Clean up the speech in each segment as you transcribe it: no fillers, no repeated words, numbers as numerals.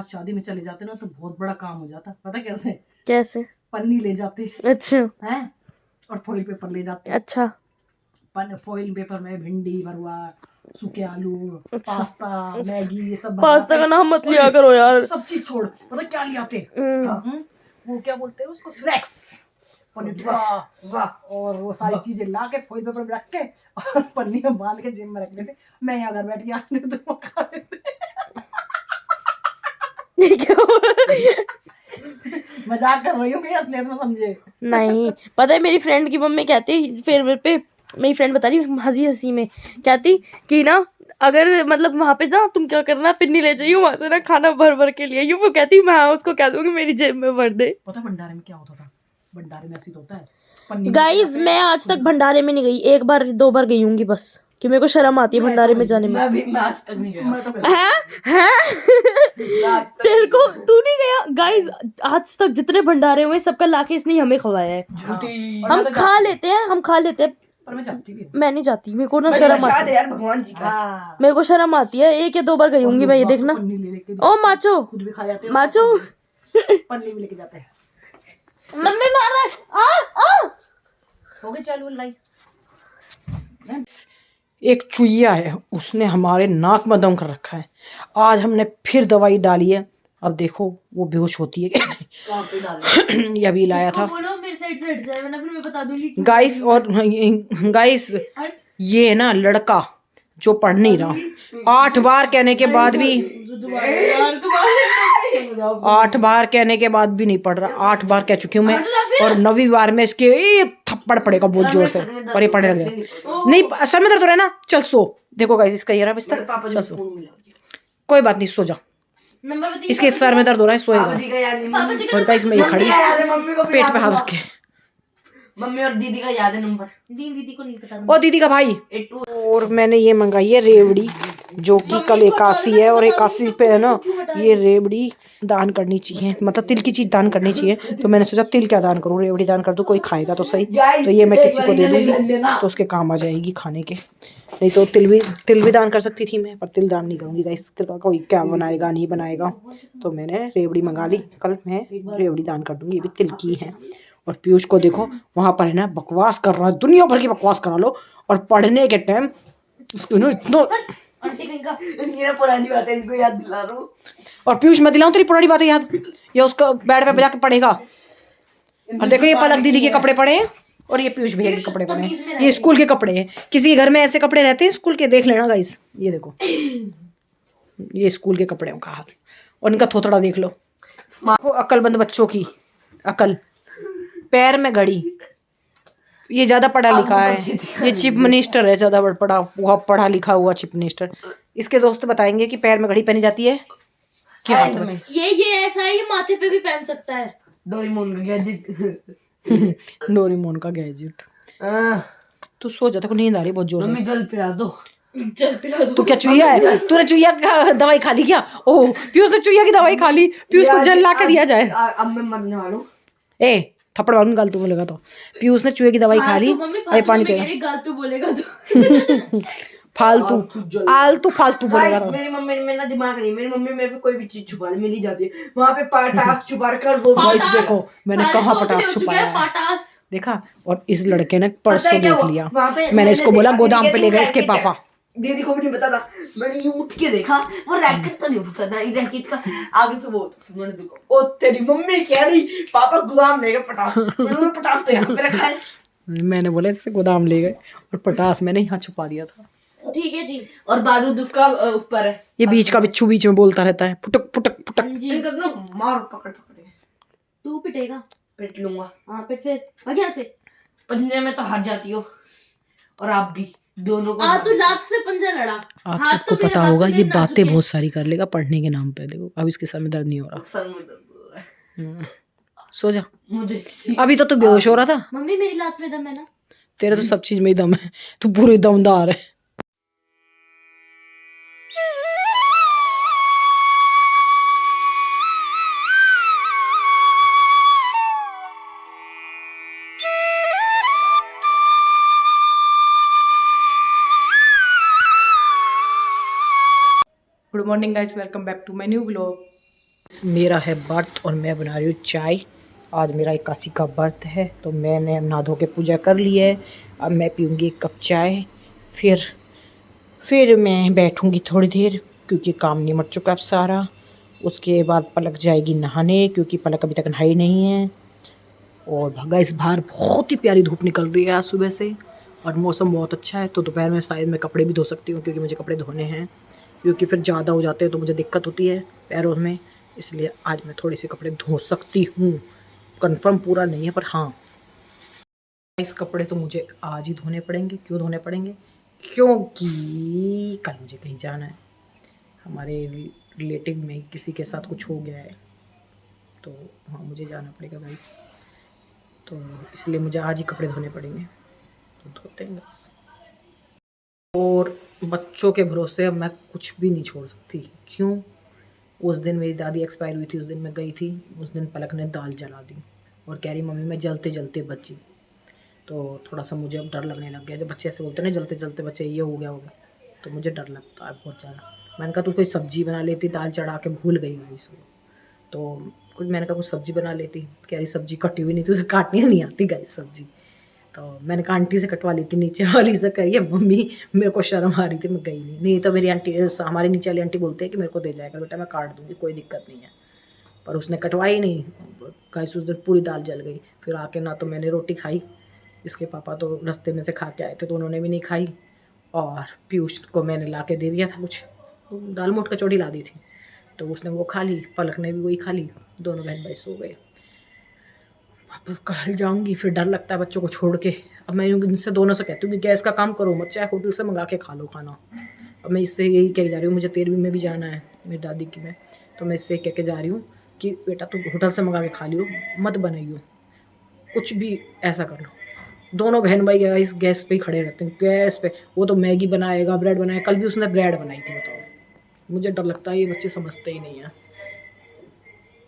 साथ शादी में चले जाते ना तो बहुत बड़ा काम हो जाता। पता कैसे? कैसे? पन्नी ले जाते अच्छा हैं और फॉइल पेपर ले जाते। अच्छा फॉइल पेपर में भिंडी भरुआ, सूखे आलू, अच्छा। पास्ता, मैगी, ये सब पास्ता का नाम मत लिया करो यार। सब चीज छोड़, पता क्या ले आते? वो क्या बोलते हैं उसको, स्नैक्स, पनीर टिक्का, वाह, और वो सारी चीजें ला के फॉइल पेपर में रख के और पन्नी में बांध के जिम में रख लेते। मैं यहाँ घर बैठ के आते तो वो खा लेते। मजाक कर रही हूँ कि असलियत में समझे? नहीं, पता है मेरी फ्रेंड की मम्मी कहती फेयरवेल पे, मेरी फ्रेंड बता रही हंसी हंसी में कहती कि ना अगर मतलब वहाँ पे जा तुम क्या करना, पिन्नी ले जाइए वहाँ से ना खाना भर भर के लिए। वो कहती मैं उसको कह दूंगी मेरी जेब में भर दे। पता है भंडारे में क्या होता था? भंडारे में ऐसे होता है। गाइस मैं आज तक भंडारे में नहीं गई, एक बार 2 बार गई होंगी बस, कि मेरे को शर्म आती है भंडारे में जाने में। मैं आज तक नहीं गया। हैं तेरे को तू नहीं गया? गाइस आज तक जितने भंडारे हुए सबका लाके इसने हमें खवाया है। हम खा लेते हैं पर मैं जाती भी हूँ। मैं नहीं जाती, मेरे को ना शर्म आती है यार, भगवान जी का। मेरे को शर्म आती है। 1 या 2 बार गई होंगी मैं, ये देखना। ओ माचो, खुद भी खा जाते हैं, माचो पन्नी भी लेके जाते हैं। मम्मी मारा हो गई चालू लाई। एक चुईया है, उसने हमारे नाक में दम कर रखा है। आज हमने फिर दवाई डाली है, अब देखो वो बेहोश होती है कि नहीं। ये अभी लाया था। बोलो मेरे साइड से हट जाए वरना फिर मैं बता दूंगी। गाइस और गाइस ये है ना लड़का जो पढ़ नहीं रहा। 8 बार कहने के बाद भी 8 बार कहने के बाद भी नहीं पढ़ रहा। 8 बार कह चुकी हूँ मैं, और 9वीं बार में इसके एक थप्पड़ पड़ेगा बहुत जोर से और ये पढ़ने लगेगा। नहीं सर में दर्द हो रहा है ना, चल सो। देखो गाइस इसका ये रहा बिस्तर, चल सो, कोई बात नहीं सो जा। इसके सर में दर्द हो रहा है, सोएगा। और गाइस मैं ये खड़ी पेट पे हाथ रखे। मम्मी और दीदी का याद है नंबर? दीदी को नहीं पता। और दीदी का भाई। और मैंने ये मंगाई है रेवड़ी, जो कि कल एकादशी है, और एकादशी पे है ना ये रेवड़ी दान करनी चाहिए, मतलब तिल की चीज दान करनी चाहिए। तो मैंने सोचा तिल क्या दान करूँ, रेवड़ी दान कर दूँ, कोई खाएगा तो सही। तो ये मैं किसी को दे दूंगी तो उसके काम आ जाएगी खाने के। नहीं तो तिल भी दान कर सकती थी मैं, पर तिल दान नहीं करूंगी गाइस, तिल का कोई क्या बनाएगा नहीं बनाएगा। तो मैंने रेवड़ी मंगा ली, कल मैं रेवड़ी दान कर दूंगी, ये भी तिल की है। और पीयूष को देखो वहां पर है ना बकवास कर रहा है, दुनिया भर की बकवास करा लो, और पढ़ने के टाइम उसको ना इतना पुरानी बातें इनको याद दिला रहा हूँ। और पीयूष मैं दिलाऊं तेरी पुरानी बातें याद, या उसका बेड पे बजा के पढ़ेगा। और देखो ये पलक दीदी के कपड़े पड़े हैं, और ये पीयूष भैया के कपड़े पड़े हैं, ये स्कूल के कपड़े हैं। किसी के घर में ऐसे कपड़े रहते हैं स्कूल के, देख लेना गाइस। ये देखो ये स्कूल के कपड़े का हाल, और इनका थोथड़ा देख लो। अक्लमंद बच्चों की अकल, पैर में घड़ी। ये ज्यादा पढ़ा लिखा है, ये चीफ मिनिस्टर है, ज्यादा पढ़ा लिखा हुआ चीफ मिनिस्टर। इसके दोस्त बताएंगे कि पैर में घड़ी पहनी जाती है क्या एंड में ये ऐसा है, ये माथे पे भी पहन सकता है। डोरेमोन का गैजेट। डोरेमोन का गैजेट। तू सो जा, तेरे को नींद आ रही बहुत जोर से। मम्मी जल पिला दो। तू क्या चुईया है? तूने चुईया का दवाई खा ली क्या? ओह पीयूष ने चुईया की दवाई खा ली, पीयूष को जल ला के दिया जाए। अब मैं मरने वाला हूँ। ए थप्पड़ मारूंगी गाल तू बोलेगा तो। पीयूष ने चूहे की दवाई खा ली, अरे पानी पिएगा। गाल तू बोलेगा तो फालतू बोलेगा तो। मेरी मम्मी में ना दिमाग नहीं, मेरी मम्मी मेरे पे कोई भी चीज छुपा मिल ही जाती है। वहाँ पे पटास छुपा कर वो गाइस देखो मैंने कहाँ पटास छुपाया है, देखा। और इस लड़के ने परसों देख लिया, मैंने इसको बोला गोदाम पे ले गए इसके पापा। दीदी को भी नहीं पता था, मैंने यूं उठ के देखा, वो रैकेट तो नहीं पता था, रैकेट का आगे से वो फिर मैंने देखा, ओ तेरी मम्मी क्या नहीं, पापा गोदाम ले गए पटास। मैंने पटास तो यहाँ पे रखा है। मैंने बोला इससे गोदाम ले गए, और पटास मैंने यहाँ छुपा दिया था। ठीक है जी। और बारूद उसका ऊपर है। ये बीच का बिच्छू बीच में बोलता रहता है, फुटक फुटक फुटक। मार पकड़ तू पिटेगा? पिट लूंगा। हाँ पिट फिर, भाग यहाँ से। पंजे में तो हार जाती हो, और आप भी दोनों को। तू लात से पंजा लड़ा। आप सबको पता होगा ये बातें बहुत सारी कर लेगा पढ़ने के नाम पे। देखो अब इसके सर में दर्द नहीं हो रहा, सर में दर्द हो रहा है। सो जा। मुझे अभी तो तू बेहोश हो रहा था। मम्मी मेरी लात में दम है ना? तेरा तो सब चीज में ही दम है, तू पूरे दमदार है। Good morning guys, welcome back to my new blog. मेरा है व्रत और मैं बना रही हूँ चाय। आज मेरा 81 का व्रत है तो मैंने नहा धो के पूजा कर ली है। अब मैं पीऊँगी 1 कप चाय, फिर मैं बैठूँगी थोड़ी देर क्योंकि काम निमट चुका अब सारा। उसके बाद पलक जाएगी नहाने क्योंकि पलक अभी तक नहाई नहीं है। और गाइस बाहर बहुत ही प्यारी धूप निकल रही है आज सुबह से और मौसम बहुत अच्छा है, तो दोपहर में शायद मैं कपड़े भी धो सकती हूँ क्योंकि मुझे कपड़े धोने हैं, क्योंकि फिर ज़्यादा हो जाते हैं तो मुझे दिक्कत होती है पैरों में, इसलिए आज मैं थोड़े से कपड़े धो सकती हूँ। कंफर्म पूरा नहीं है पर हाँ, इस कपड़े तो मुझे आज ही धोने पड़ेंगे। क्यों धोने पड़ेंगे? क्योंकि कल मुझे कहीं जाना है। हमारे रिलेटिव में किसी के साथ कुछ हो गया है तो हाँ मुझे जाना पड़ेगा गाइस, तो इसलिए मुझे आज ही कपड़े धोने पड़ेंगे, तो धोते हैं गाइस। और बच्चों के भरोसे अब मैं कुछ भी नहीं छोड़ सकती। क्यों? उस दिन मेरी दादी एक्सपायर हुई थी, उस दिन मैं गई थी, उस दिन पलक ने दाल जला दी और कह रही मम्मी मैं जलते जलते बची। तो थोड़ा सा मुझे अब डर लगने लग गया। जब बच्चे ऐसे बोलते हैं ना जलते जलते बच्चे ये हो गया, तो मुझे डर लगता है बहुत ज़्यादा। मैंने कहा तू कोई सब्ज़ी बना लेती, दाल चढ़ा के भूल गई गाइस वो, तो मैंने कहा कुछ सब्ज़ी बना लेती। कह रही सब्ज़ी कटी हुई नहीं, तुझे काटनी नहीं आती गाइस सब्ज़ी। तो मैंने कहा आंटी से कटवा ली थी, नीचे वाली से कही मम्मी मेरे को शर्म आ रही थी, मैं गई नहीं तो मेरी आंटी हमारे नीचे वाली आंटी बोलते हैं कि मेरे को दे जाएगा बेटा, मैं काट दूँगी कोई दिक्कत नहीं है। पर उसने कटवाई नहीं गाइस, उस दिन पूरी दाल जल गई। फिर आके ना तो मैंने रोटी खाई, इसके पापा तो रास्ते में से खा के आए थे तो उन्होंने भी नहीं खाई, और पीयूष को मैंने ला के दे दिया था कुछ दाल मोट कचौड़ी ला दी थी तो उसने वो खा ली, पलक ने भी वही खा ली, दोनों बहन भाई सो गए। अब कल जाऊंगी, फिर डर लगता है बच्चों को छोड़ के। अब मैं इनसे दोनों से कहती हूँ कि गैस का काम करो मत, चाहे होटल से मंगा के खा लो खाना। अब मैं इससे यही कह जा रही हूँ, मुझे 13वीं में भी जाना है मेरी दादी की में, तो मैं इससे कह के जा रही हूँ कि बेटा तुम होटल से मंगा के खा लियो, मत बनाइयो, कुछ भी ऐसा कर लो। दोनों बहन भाई इस गैस पे ही खड़े रहते हैं, गैस पे। वो तो मैगी बनाएगा, ब्रेड बनाएगा, कल भी उसने ब्रेड बनाई थी। बताओ, मुझे डर लगता है ये बच्चे समझते ही नहीं हैं।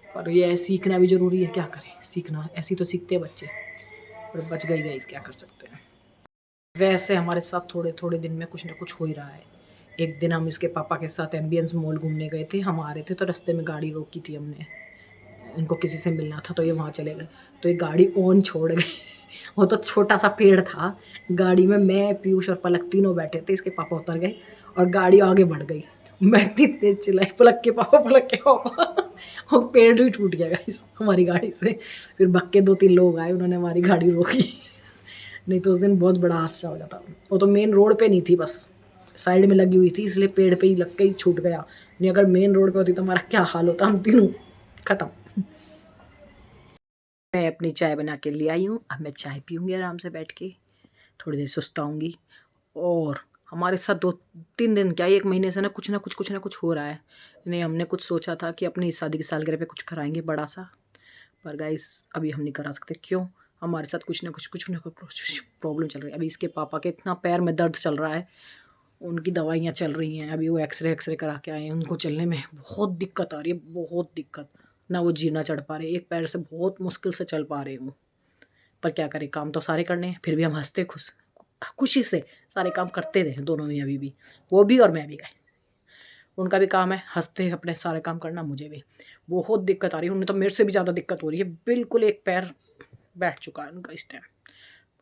पर ये सीखना भी ज़रूरी है, क्या करें, सीखना ऐसी तो सीखते हैं बच्चे। पर बच गई गाइस, क्या कर सकते हैं। वैसे हमारे साथ थोड़े थोड़े दिन में कुछ ना कुछ हो ही रहा है। एक दिन हम इसके पापा के साथ एम्बियंस मॉल घूमने गए थे, हम आ रहे थे तो रास्ते में गाड़ी रोकी थी हमने, इनको किसी से मिलना था तो ये वहाँ चले गए, तो ये गाड़ी ऑन छोड़ गए। वो तो छोटा सा पेड़ था, गाड़ी में मैं पीयूष और पलक तीनों बैठे थे, इसके पापा उतर गए और गाड़ी आगे बढ़ गई। मैं इतनी तेज चिल्लाई पलक के पापा, पलक के पापा। और पेड़ भी टूट गया गाइस हमारी गाड़ी से। फिर भक्के 2-3 लोग आए, उन्होंने हमारी गाड़ी रोकी। नहीं तो उस दिन बहुत बड़ा हादसा हो जाता। वो तो मेन रोड पे नहीं थी, बस साइड में लगी हुई थी, इसलिए पेड़ पे ही लग के ही छूट गया। नहीं अगर मेन रोड पे होती तो हमारा क्या हाल होता, हम तीनों खत्म। मैं अपनी चाय बना के ले आई हूँ, अब मैं चाय पीऊँगी आराम से बैठ के, थोड़ी देर सुस्ताऊँगी। और हमारे साथ 2-3 दिन क्या 1 महीने से ना कुछ ना कुछ हो रहा है। नहीं हमने कुछ सोचा था कि अपनी शादी की सालगिरह पे कुछ कराएंगे बड़ा सा, पर गाइस अभी हम नहीं करा सकते। क्यों? हमारे साथ कुछ ना कुछ प्रॉब्लम चल रही है। अभी इसके पापा के इतना पैर में दर्द चल रहा है, उनकी दवाइयाँ चल रही हैं, अभी वो एक्सरे करा के आए हैं। उनको चलने में बहुत दिक्कत आ रही है, बहुत दिक्कत। ना वो जीना चढ़ पा रहे, एक पैर से बहुत मुश्किल से चल पा रहे हो। पर क्या करें, काम तो सारे करने हैं। फिर भी हम हंसते खुशी से सारे काम करते रहे दोनों में, अभी भी वो भी और मैं भी। गए उनका भी काम है हंसते अपने सारे काम करना, मुझे भी बहुत दिक्कत आ रही है। उन्हें तो मेरे से भी ज़्यादा दिक्कत हो रही है, बिल्कुल एक पैर बैठ चुका है उनका इस टाइम,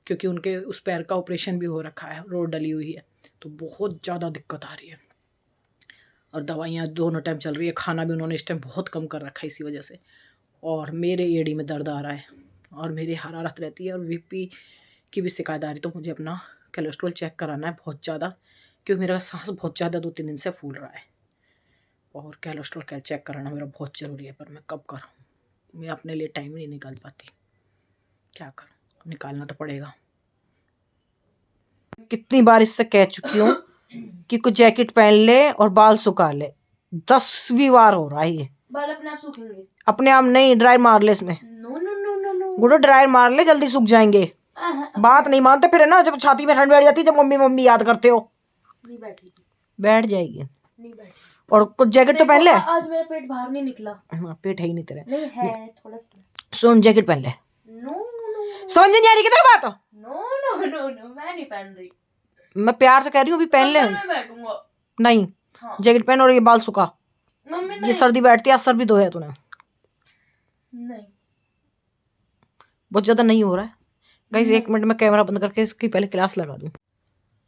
क्योंकि उनके उस पैर का ऑपरेशन भी हो रखा है, रोड डली हुई है, तो बहुत ज़्यादा दिक्कत आ रही है। और दवाइयाँ दोनों टाइम चल रही है, खाना भी उन्होंने इस टाइम बहुत कम कर रखा है इसी वजह से। और मेरे एड़ी में दर्द आ रहा है और मेरी हरारत रहती है और बीपी की भी शिकायत आ रही, तो मुझे अपना कोलेस्ट्रॉल चेक कराना है बहुत ज़्यादा, क्योंकि मेरा सांस बहुत ज़्यादा 2-3 दिन से फूल रहा है और कोलेस्ट्रॉल का चेक कराना मेरा बहुत ज़रूरी है। पर मैं कब कराऊँ, मैं अपने लिए टाइम नहीं निकाल पाती, क्या करूँ, निकालना तो पड़ेगा। कितनी बार इससे कह चुकी हूँ कि कुछ जैकेट पहन ले और बाल सुखा ले, 10वीं बार हो रहा है ये। बाल अपने आप सूखेंगे? अपने आप नहीं, ड्रायर मार ले इसमें। No no no no no Guddu dryer मार ले, जल्दी सूख जाएंगे। बात नहीं मानते फिर है ना, जब छाती में ठंड बैठ जाती है, जब मम्मी मम्मी याद करते हो। नहीं बैठी, बैठ जाएगी। नहीं बैठी। और कुछ जैकेट तो पहन ले। आज मेरा पेट बाहर नहीं निकला। हाँ, पेट है ही नहीं तेरा। नहीं है, थोड़ा थोड़ा। सुन, जैकेट पहन ले। नो नो, समझ नहीं आ रही कितना बात हो। नो नो नो नो, मैं नहीं पहन रही। मैं प्यार से कह रही हूँ, अभी पहन ले। मैं बैठूंगा। नहीं, हाँ। जैकेट पहन और ये बाल सुखा। मम्मी ये सर्दी बैठती है, आज सर भी धोया तूने? नहीं बहुत ज्यादा नहीं हो रहा है गाइस। 1 मिनट में कैमरा बंद करके इसकी पहले क्लास लगा दूं।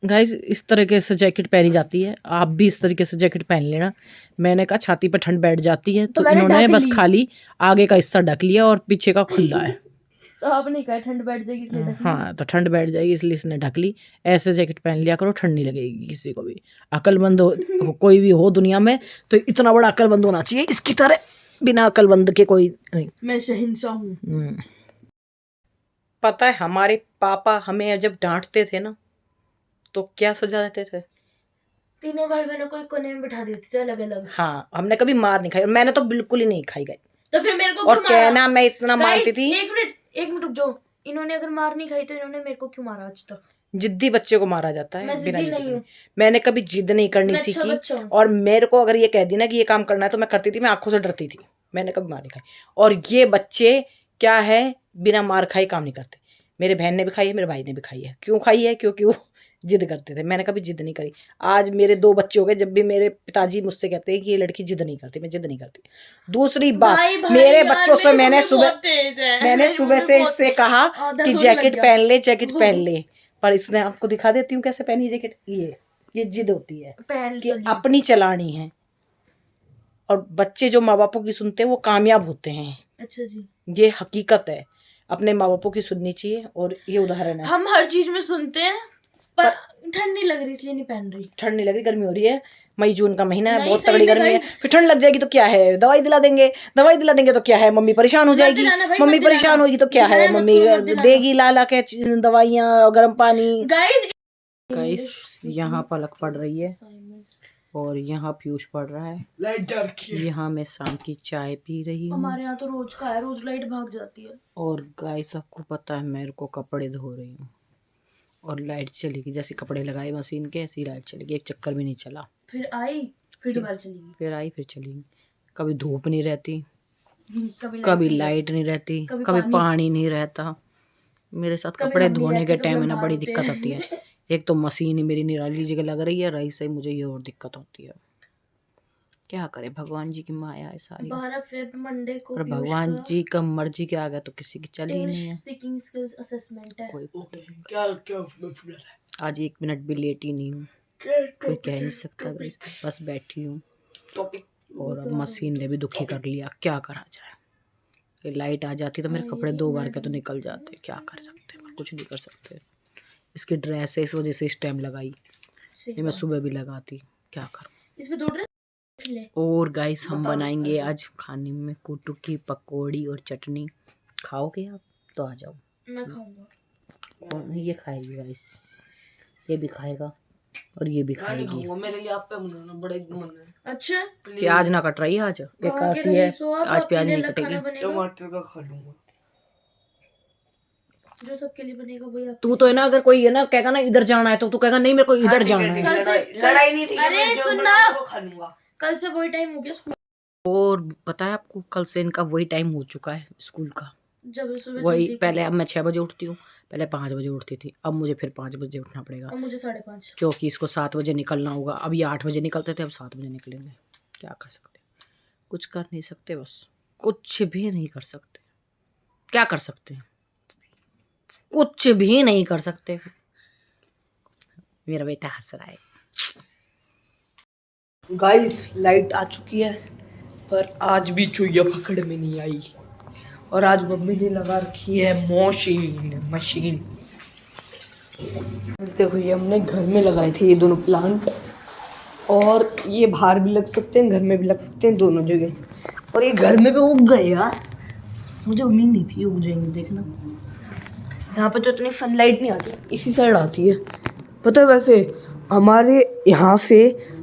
गाइस इस तरीके से जैकेट पहनी जाती है, आप भी इस तरीके से जैकेट पहन लेना। मैंने कहा छाती पर ठंड बैठ जाती है, तो मैंने इन्होंने ढक बस ली। खाली आगे का हिस्सा ढक लिया और पीछे का खुला है। तो आपने कहा ठंड बैठ जाएगी इसलिए ढक ली। हाँ तो ठंड बैठ जाएगी इसलिए इसने ढक ली। ऐसे जैकेट पहन लिया करो, ठंड नहीं लगेगी किसी को भी। अक्लमंद हो कोई भी हो दुनिया में तो इतना बड़ा अक्लमंद होना चाहिए, इसकी तरह बिना अक्लमंद के कोई नहीं। मैं शहंशाह हूँ। पता है हमारे पापा हमें जब डांटते थे ना तो क्या सजा देते थे? तीनों भाई बहनों को एक कोने में बिठा देते थे अलग अलग। हाँ हमने कभी मार नहीं खाई, और मैंने तो बिल्कुल ही नहीं खाई गई। तो फिर मेरे को और क्यों मारा? कहना मैं इतना मानती Guys, थी। एक मिनट रुक जाओ। इन्होंने अगर मार नहीं खाई तो इन्होंने मेरे को क्यों मारा आज तक? जिद्दी बच्चे को मारा जाता है मैं बिना जिद्दी जिद नहीं के। हूँ। मैंने कभी जिद नहीं करनी मैं अच्छा सीखी, बच्चा हूँ। और मेरे को अगर ये कह दी ना कि ये काम करना है तो मैं करती थी। मैं आंखों से डरती थी, मैंने कभी मार नहीं खाई। और ये बच्चे क्या है, बिना मार खाई काम नहीं करते। मेरे बहन ने भी खाई है, मेरे भाई ने भी खाई है। क्यों खाई है? क्योंकि वो जिद करते थे। मैंने कभी जिद नहीं करी। आज मेरे 2 बच्चे हो गए, जब भी मेरे पिताजी मुझसे कहते हैं कि ये लड़की जिद नहीं करती, मैं जिद नहीं करती। दूसरी बात, मेरे बच्चों से मैंने सुबह से इससे कहा कि जैकेट पहन ले, जैकेट पहन ले, पर इसने आपको दिखा देती हूँ कैसे पहनी जैकेट। ये जिद होती है कि अपनी चलानी है। और बच्चे जो माँ बापों की सुनते हैं वो कामयाब होते हैं। अच्छा जी, ये हकीकत है, अपने माँ बापों की सुननी चाहिए। और ये उदाहरण है। हम हर चीज में सुनते हैं पर ठंड नहीं लग रही इसलिए नहीं पहन रही। ठंड नहीं लग रही, गर्मी हो रही है। मई जून का महीना है, नहीं, बहुत सही तगड़ी में गर्मी है। guys। फिर ठंड लग जाएगी तो क्या है, दवाई दिला देंगे। दवाई दिला देंगे तो क्या है, मम्मी परेशान हो जाएगी। दिलाना भाई, मम्मी मत परेशान दिलाना। होगी तो क्या है, दिलाना मत, मम्मी मत दिलाना। देगी ला ला के दवाइयाँ, गर्म पानी। गाइस यहाँ पलक पड़ रही है और यहाँ पीयूष पड़ रहा है। यहाँ मैं शाम की चाय पी रही हूँ। हमारे यहाँ तो रोज का है, रोज लाइट भाग जाती है। और गाइस आपको पता है मेरे को कपड़े धो रही हूँ और लाइट चली गई। जैसे कपड़े लगाए मशीन के ऐसी लाइट चली गई, एक चक्कर भी नहीं चला। फिर आई, फिर दोबारा चली गई। फिर आई, फिर चली गई। कभी धूप नहीं रहती, कभी लाइट नहीं रहती, कभी कभी पानी नहीं रहता। मेरे साथ कभी कपड़े हम नहीं धोने रहते, के कभी टाइम हम में ना बाहर बड़ी होते दिक्कत हैं। आती है। एक तो मशीन ही मेरी निराली जगह लग रही है, रही से मुझे ये और दिक्कत होती है। क्या करे, भगवान जी की माया है सारी। 12 फेब मंडे को और भगवान जी का मर्जी के आगे तो किसी की चली ही नहीं है। इंग्लिश स्पीकिंग स्किल्स असेसमेंट है। कोई क्या आज 1 मिनट भी लेट ही नहीं हूँ, कोई कह नहीं सकता। बस बैठी हूँ और अब मशीन ने भी दुखी कर लिया। क्या करा जाए, ये लाइट आ जाती तो मेरे कपड़े 2 बार के तो निकल जाते। क्या कर सकते हैं, कुछ नहीं कर सकते। इसकी ड्रेस है, इस वजह से इस टाइम लगाई, नहीं मैं सुबह भी लगाती। क्या करूँ। इसमें 2 ड्रेस ले। और गाइस हम बनाएंगे आज खाने में कुटू की पकौड़ी और चटनी। खाओगे आप तो आ जाओ। मैं खाऊंगा। कौन ये खाएगी गाइस, ये भी खाएगा और ये भी खाएगी। मेरे लिए आप पे बनाना बड़े मन है। अच्छा, प्याज ना कट रही है आज, एकादशी है, आज प्याज नहीं कटेगी। टमाटर का खा लूंगा, जो सबके लिए बनेगा वही आप। तू तो है ना, अगर कोई है ना कहेगा ना इधर जाना है तो तू कहेगा नहीं मेरे को इधर जाना है। कल से लड़ाई नहीं थी। अरे सुनना, वो खा लूंगा। कल से वही टाइम हो गया स्कूल। और पता है आपको, कल से इनका वही टाइम हो चुका है स्कूल का। जब सुबह वही जल्दी पहले अब मैं 6 बजे उठती हूँ, पहले 5 बजे उठती थी, अब मुझे फिर 5 बजे उठना पड़ेगा और मुझे 5:30। क्योंकि इसको 7 बजे निकलना होगा। अब ये 8 बजे निकलते थे, अब 7 बजे निकलेंगे। क्या कर सकते, कुछ कर नहीं सकते, बस कुछ भी नहीं कर सकते। क्या कर सकते हैं, कुछ भी नहीं कर सकते। मेरा बेटा हंस रहा है। गाइस लाइट आ चुकी है पर आज भी चुईया पकड़ में नहीं आई। और आज मम्मी ने लगा रखी है मशीन। देखो ये हमने घर में लगाए थे ये दोनों प्लांट, और ये बाहर भी लग सकते हैं, घर में भी लग सकते हैं, दोनों जगह। और ये घर में भी उग गए यार, मुझे उम्मीद नहीं थी उग जाएंगे। देखना यहाँ पे तो इतनी सनलाइट नहीं आती, इसी साइड आती है। पता है वैसे हमारे यहाँ से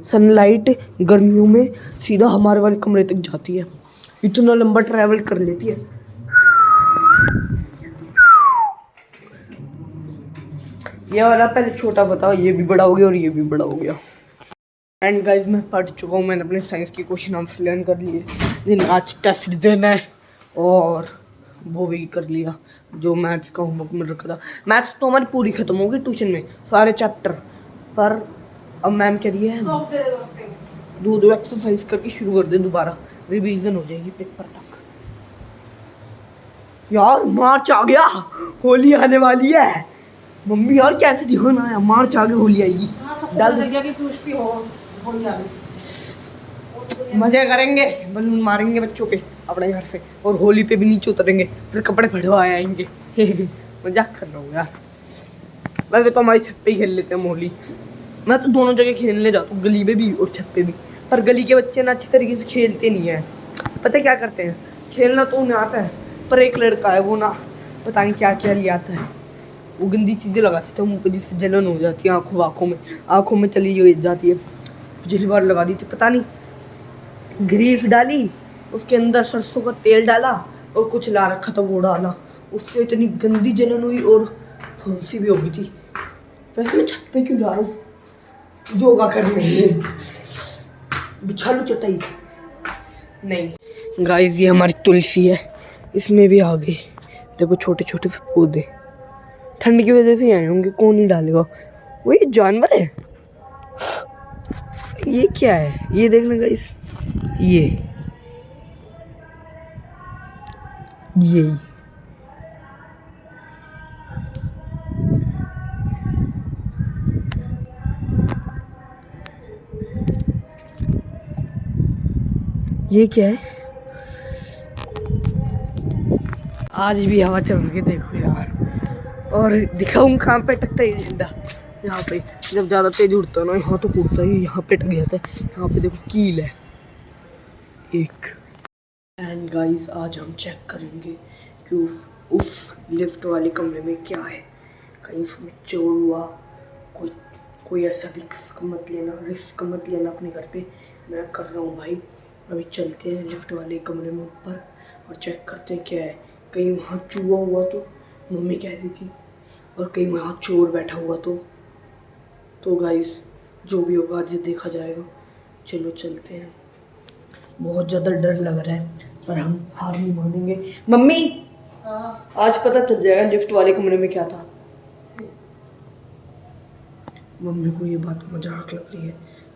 सनलाइट गर्मियों में सीधा हमारे वाले कमरे तक जाती है, इतना लंबा ट्रैवल कर लेती है। ये वाला पहले छोटा बताओ, ये भी बड़ा हो गया और ये भी बड़ा हो गया। एंड गाइस मैं पढ़ चुका हूँ, मैंने अपने साइंस के क्वेश्चन आंसर लर्न कर लिए, दिन आज टेस्ट देना है और वो भी कर लिया। जो मैथ्स का होमवर्क में रखा था, मैथ्स तो हमारी पूरी ख़त्म हो गई ट्यूशन में, सारे चैप्टर। पर अब मैम कह रही है दो एक्सरसाइज करके शुरू कर दे, दोबारा रिवीजन हो जाएगी पेपर तक। यार मार्च आ गया, होली आने वाली है। मम्मी यार कैसे ध्यान आया, मार्च आ गया होली आएगी। डाल दे कि खुश भी हो, होली आ गई। मजे करेंगे, बलून मारेंगे बच्चों पे अपने घर से, और होली पे भी नीचे उतरेंगे, फिर कपड़े फटवाए आएंगे। मजाक कर रहा हूँ यार। वैसे तो हमारी छत पे ही खेल लेते हैं होली। मैं तो दोनों जगह खेलने जाता हूँ, गली में भी और छत पे भी। पर गली के बच्चे ना अच्छी तरीके से खेलते नहीं हैं। पता क्या करते हैं, खेलना तो उन्हें आता है, पर एक लड़का है वो ना पता नहीं क्या क्या ले आता है, वो गंदी चीज़ें लगाते थे मुँह पे, जिससे जलन हो जाती है आँखों में चली जाती है। पिछली बार लगा दी थी, पता नहीं ग्रीस डाली, उसके अंदर सरसों का तेल डाला और कुछ ला रखा था वो डाला, उससे इतनी गंदी जलन हुई और फुंसी भी हो गई थी। वैसे मैं छत पे क्यों जा रहा हूँ योगा करने, बिछा लूँ चटाई? नहीं गाइस, ये हमारी तुलसी है, इसमें भी आ गए देखो छोटे छोटे पौधे। ठंड की वजह से ही आए होंगे, कौन ही डालेगा। वो ये जानवर है, ये क्या है, ये देखना गाइस, ये ये क्या है? आज भी हवा चल रही है देखो यार। और दिखाऊं कहाँ पे टकता है झंडा, यहाँ पे जब ज़्यादा तेज उड़ता है ना, यहाँ तो उड़ता ही, यहाँ पे टक जाता है। यहाँ पे देखो कील है एक। एंड गाइस आज हम चेक करेंगे कि उस लिफ्ट वाले कमरे में क्या है, कहीं उसमें चोर हुआ, कोई ऐसा रिस्क मत लेना अपने घर पे। मैं कर रहा हूँ भाई, अभी चलते हैं लिफ्ट वाले कमरे में ऊपर और चेक करते हैं क्या है। कहीं वहाँ चूहा हुआ तो मम्मी कह रही थी, और कहीं वहाँ चोर बैठा हुआ तो गाइस जो भी होगा आज देखा जाएगा। चलो चलते हैं, बहुत ज़्यादा डर लग रहा है पर हम हार नहीं मानेंगे। मम्मी आज पता चल जाएगा लिफ्ट वाले कमरे में क्या था। मम्मी को ये बात मजाक लग रही है,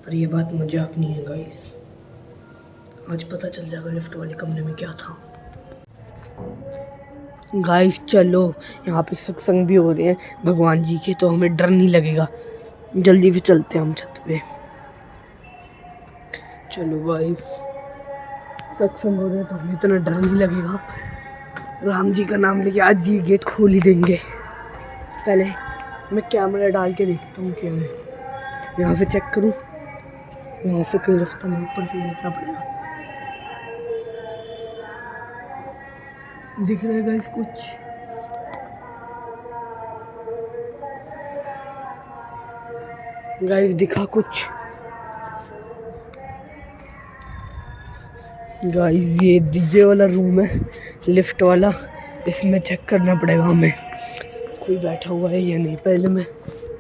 पर ये बात मजाक नहीं है गाइस, आज पता चल जाएगा लिफ्ट वाले कमरे में क्या था। गाइस चलो, यहाँ पे सत्संग भी हो रहे हैं भगवान जी के, तो हमें डर नहीं लगेगा। जल्दी भी चलते हैं हम छत पे। चलो गाइस, सत्संग हो रहे हैं तो हमें इतना डर नहीं लगेगा। राम जी का नाम लेके आज ये गेट खोल ही देंगे। पहले मैं कैमरा डाल के देखता हूँ क्या है, यहाँ से चेक करूँ, यहाँ से कोई रास्ता नहीं, ऊपर से देखना पड़ेगा। दिख रहा है गाइस कुछ? गाइस दिखा कुछ? गाइस ये डीजे वाला रूम है लिफ्ट वाला, इसमें चेक करना पड़ेगा हमें कोई बैठा हुआ है या नहीं। पहले मैं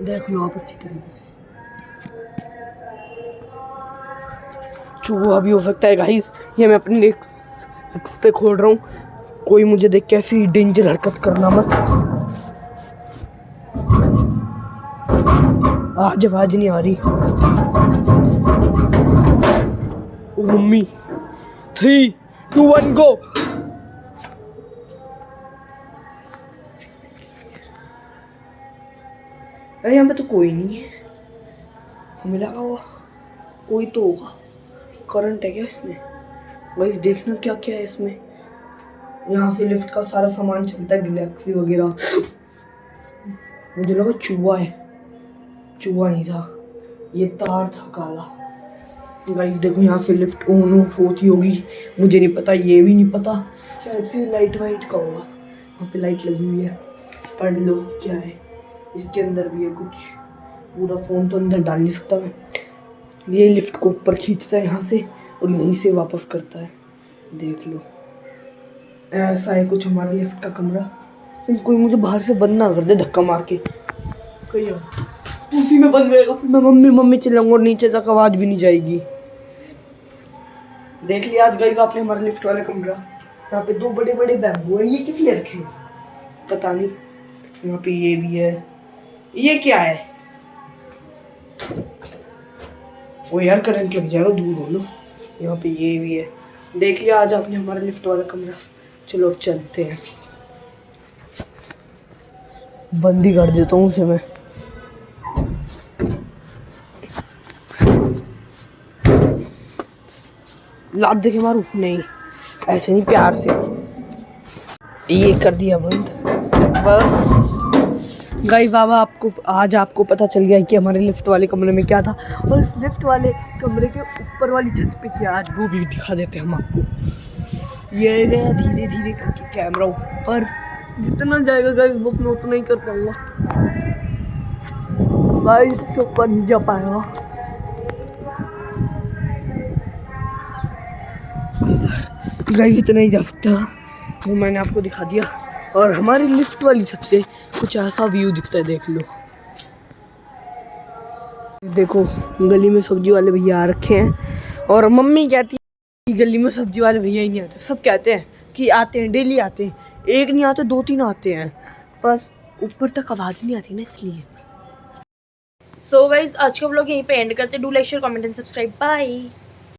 देख लूँ आप अच्छी तरीके से। चूहा भी हो सकता है गाइस, ये मैं अपनी रिस्क पे खोल रहा हूँ, कोई मुझे देख के ऐसी डेंजर हरकत करना मत। आज आवाज नहीं आ रही। ओ मम्मी, 3, 2, 1 गो। अरे यहाँ पे तो कोई नहीं है, हमें लगा हुआ कोई तो होगा। करंट है क्या इसमें? वही देखना क्या क्या है इसमें। यहाँ से लिफ्ट का सारा सामान चलता है, गैलेक्सी वगैरह। मुझे लगा चूहा है, चूहा नहीं था, ये तार था काला। गाइस देखो यहाँ से लिफ्ट ऑन ऑफ होती होगी, मुझे नहीं पता, ये भी नहीं पता, शायद से लाइट वाइट का होगा। वहाँ पे लाइट लगी हुई है, पढ़ लो क्या है। इसके अंदर भी है कुछ, पूरा फ़ोन तो अंदर डाल नहीं सकता मैं। ये लिफ्ट को ऊपर खींचता है यहाँ से और यहीं से वापस करता है, देख लो। ऐसा है कुछ हमारा लिफ्ट का कमरा। कोई मुझे बाहर से बंद ना कर दे धक्का मार के, कहीं उसी में बंद रहेगा, फिर मैं मम्मी चिल्लाऊंगा और नीचे तक आवाज़ भी नहीं जाएगी। देख लिया आज गाइस आपने हमारा लिफ्ट वाला कमरा। यहाँ पे 2 बड़े बड़े बैम्बू है, ये किसने रखे पता नहीं। यहाँ पे ये भी है, ये क्या है? वो यार करंट लग जाएगा, दूर हो लो। यहाँ पे ये भी है, देख लिया आज आपने हमारा लिफ्ट वाला कमरा। चलो अब चलते हैं, बंद ही कर देता हूँ उसे मैं। लात देखे मारू? नहीं, ऐसे नहीं, प्यार से। ये कर दिया बंद। बस गाइस बाबा, आपको पता चल गया कि हमारे लिफ्ट वाले कमरे में क्या था, और इस लिफ्ट वाले कमरे के ऊपर वाली छत पे क्या, आज वो भी दिखा देते हम आपको। ये गया धीरे धीरे करके कैमरा ऊपर, जितना जाएगा गाइस बस मैं उतना ही कर पाऊंगा गाइस, ऊपर नहीं जा पाएगा। गाइस इतना ही जा सकता, वो मैंने आपको दिखा दिया। और हमारी लिफ्ट वाली छत से कुछ ऐसा व्यू दिखता है, देख लो। देखो गली में सब्जी वाले भैया आ रखे हैं, और मम्मी कहती है कि गली में सब्जी वाले भैया ही नहीं आते। सब कहते हैं कि आते हैं, डेली आते हैं, एक नहीं आते 2-3 आते हैं, पर ऊपर तक आवाज़ नहीं आती ना, इसलिए। सो गाइज आज का व्लॉग यहीं पे एंड करते। Do like share comment and subscribe. Bye.